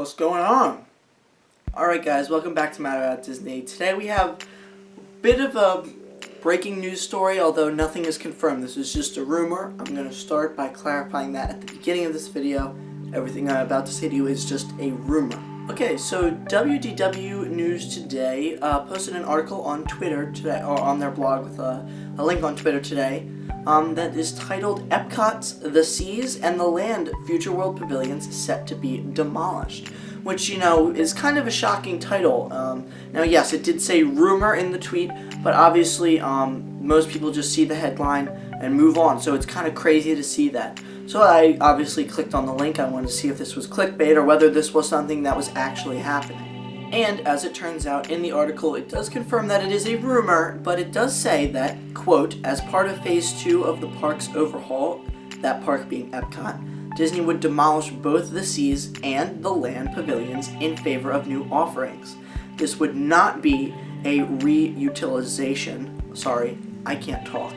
What's going on? Alright guys, welcome back to Matter at Disney. Today we have a bit of a breaking news story, although nothing is confirmed. This is just a rumor. I'm going to start by clarifying that at the beginning of this video. Everything I'm about to say to you is just a rumor. Okay, so WDW News Today posted an article on Twitter today, or on their blog with a link on Twitter today, that is titled Epcot's The Seas and the Land Future World Pavilions Set to be Demolished, which, you know, is kind of a shocking title. Now, yes, it did say rumor in the tweet, but obviously most people just see the headline and move on, so it's kind of crazy to see that. So I obviously clicked on the link. I wanted to see if this was clickbait or whether this was something that was actually happening. And as it turns out, in the article, it does confirm that it is a rumor, but it does say that, quote, as part of Phase 2 of the park's overhaul, that park being Epcot, Disney would demolish both the Seas and the Land pavilions in favor of new offerings. This would not be a reutilization, sorry, I can't talk,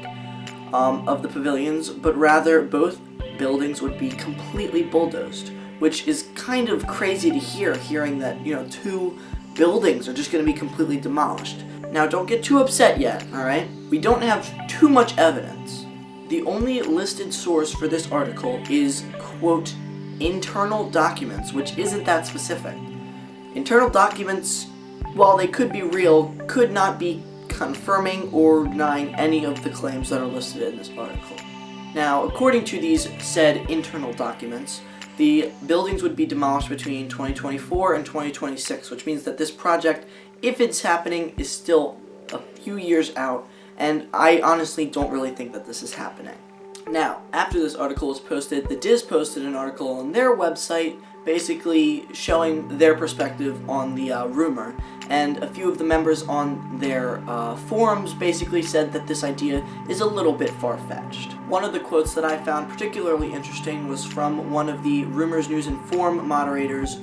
of the pavilions, but rather both buildings would be completely bulldozed, which is kind of crazy to hearing that, you know, two buildings are just going to be completely demolished. Now, don't get too upset yet, alright? We don't have too much evidence. The only listed source for this article is, quote, internal documents, which isn't that specific. Internal documents, while they could be real, could not be confirming or denying any of the claims that are listed in this article. Now, according to these said internal documents, the buildings would be demolished between 2024 and 2026, which means that this project, if it's happening, is still a few years out, and I honestly don't really think that this is happening. Now, after this article was posted, the Diz posted an article on their website basically showing their perspective on the rumor, and a few of the members on their forums basically said that this idea is a little bit far-fetched. One of the quotes that I found particularly interesting was from one of the Rumors News and Forum moderators,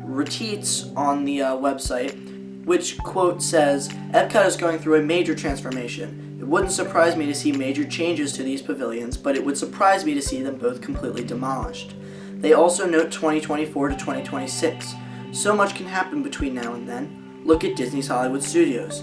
Retweets, on the website, which, quote, says, Epcot is going through a major transformation. It wouldn't surprise me to see major changes to these pavilions, but it would surprise me to see them both completely demolished. They also note 2024 to 2026. So much can happen between now and then. Look at Disney's Hollywood Studios.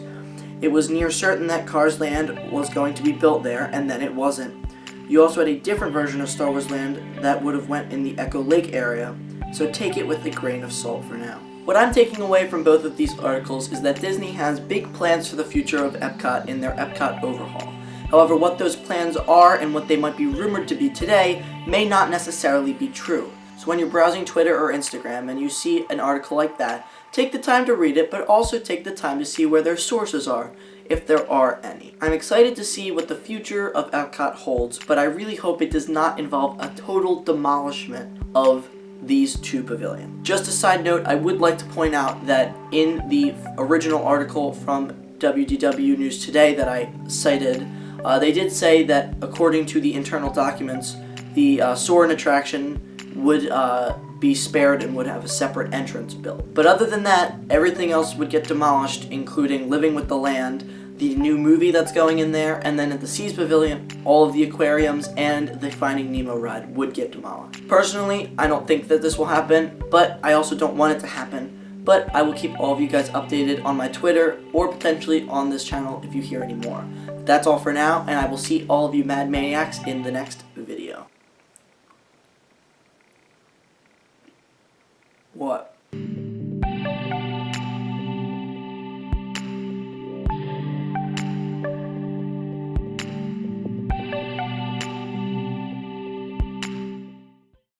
It was near certain that Cars Land was going to be built there, and then it wasn't. You also had a different version of Star Wars Land that would have went in the Echo Lake area, so take it with a grain of salt for now. What I'm taking away from both of these articles is that Disney has big plans for the future of Epcot in their Epcot overhaul. However, what those plans are and what they might be rumored to be today may not necessarily be true. So when you're browsing Twitter or Instagram and you see an article like that, take the time to read it, but also take the time to see where their sources are, if there are any. I'm excited to see what the future of Epcot holds, but I really hope it does not involve a total demolishment of these two pavilions. Just a side note, I would like to point out that in the original article from WDW News Today that I cited, they did say that according to the internal documents, the Soarin' attraction would be spared and would have a separate entrance built. But other than that, everything else would get demolished, including Living with the Land, the new movie that's going in there, and then at the Seas Pavilion, all of the aquariums and the Finding Nemo ride would get demolished. Personally, I don't think that this will happen, but I also don't want it to happen. But I will keep all of you guys updated on my Twitter or potentially on this channel if you hear any more. That's all for now, and I will see all of you Mad Maniacs in the next video. What?